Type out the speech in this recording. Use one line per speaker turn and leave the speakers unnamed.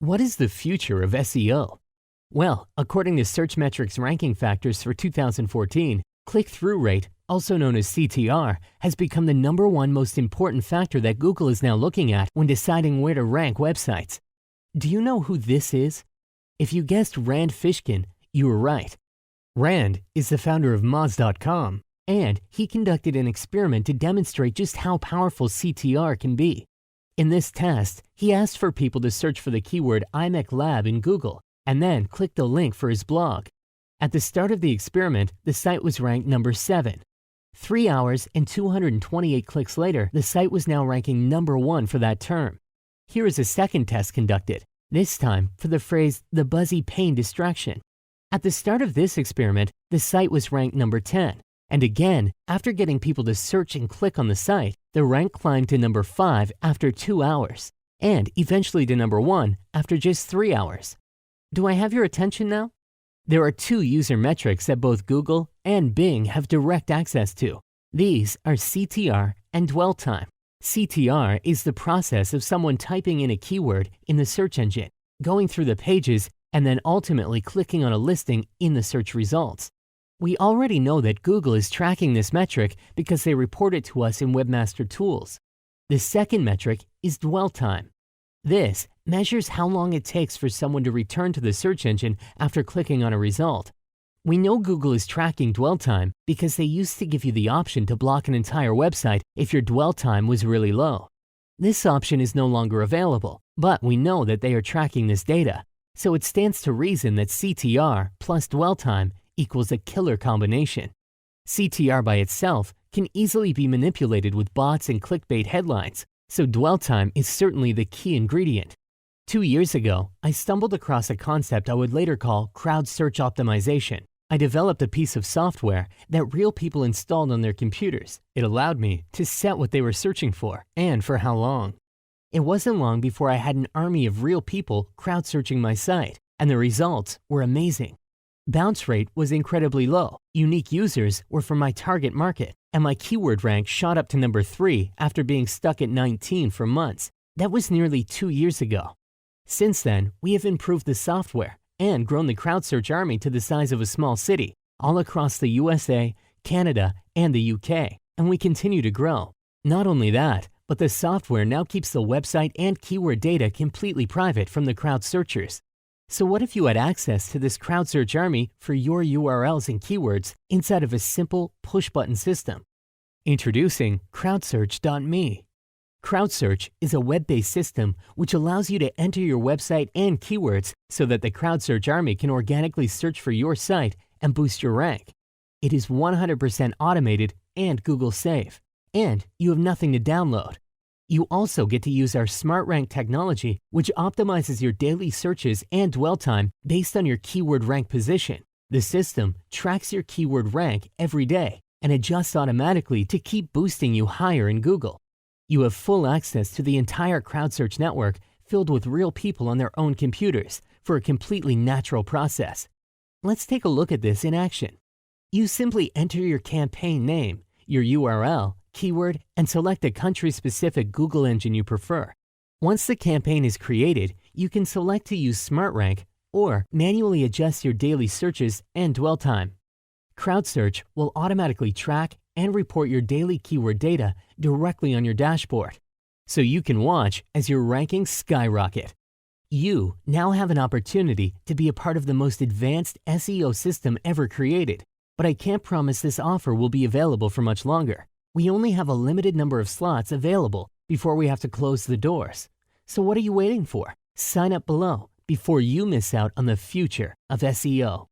What is the future of SEO? Well, according to Searchmetrics ranking factors for 2014, click-through rate, also known as CTR, has become the #1 most important factor that Google is now looking at when deciding where to rank websites. Do you know who this is? If you guessed Rand Fishkin, you were right. Rand is the founder of Moz.com, and he conducted an experiment to demonstrate just how powerful CTR can be. In this test, he asked for people to search for the keyword iMech Lab in Google, and then click the link for his blog. At the start of the experiment, the site was ranked number 7. 3 hours and 228 clicks later, the site was now ranking number 1 for that term. Here is a second test conducted, this time for the phrase, the buzzy pain distraction. At the start of this experiment, the site was ranked number 10. And again, after getting people to search and click on the site, the rank climbed to number 5 after 2 hours, and eventually to number 1 after just 3 hours. Do I have your attention now? There are 2 user metrics that both Google and Bing have direct access to. These are CTR and dwell time. CTR is the process of someone typing in a keyword in the search engine, going through the pages, and then ultimately clicking on a listing in the search results. We already know that Google is tracking this metric because they report it to us in Webmaster Tools. The second metric is dwell time. This measures how long it takes for someone to return to the search engine after clicking on a result. We know Google is tracking dwell time because they used to give you the option to block an entire website if your dwell time was really low. This option is no longer available, but we know that they are tracking this data, so it stands to reason that CTR plus dwell time equals a killer combination. CTR by itself can easily be manipulated with bots and clickbait headlines, so dwell time is certainly the key ingredient. 2 years ago, I stumbled across a concept I would later call CrowdSearch optimization. I developed a piece of software that real people installed on their computers. It allowed me to set what they were searching for and for how long. It wasn't long before I had an army of real people crowd-searching my site, and the results were amazing. Bounce rate was incredibly low, unique users were from my target market, and my keyword rank shot up to number 3 after being stuck at 19 for months. That was nearly 2 years ago. Since then, we have improved the software and grown the CrowdSearch army to the size of a small city, all across the USA, Canada, and the UK, and we continue to grow. Not only that, but the software now keeps the website and keyword data completely private from the CrowdSearchers. So what if you had access to this CrowdSearch army for your URLs and keywords inside of a simple push-button system? Introducing CrowdSearch.me. CrowdSearch is a web-based system which allows you to enter your website and keywords so that the CrowdSearch army can organically search for your site and boost your rank. It is 100% automated and Google safe, and you have nothing to download. You also get to use our Smart Rank technology, which optimizes your daily searches and dwell time based on your keyword rank position. The system tracks your keyword rank every day and adjusts automatically to keep boosting you higher in Google. You have full access to the entire CrowdSearch network filled with real people on their own computers for a completely natural process. Let's take a look at this in action. You simply enter your campaign name, your URL, keyword, and select a country-specific Google engine you prefer. Once the campaign is created, you can select to use Smart Rank or manually adjust your daily searches and dwell time. CrowdSearch will automatically track and report your daily keyword data directly on your dashboard, so you can watch as your rankings skyrocket. You now have an opportunity to be a part of the most advanced SEO system ever created, but I can't promise this offer will be available for much longer. We only have a limited number of slots available before we have to close the doors. So what are you waiting for? Sign up below before you miss out on the future of SEO.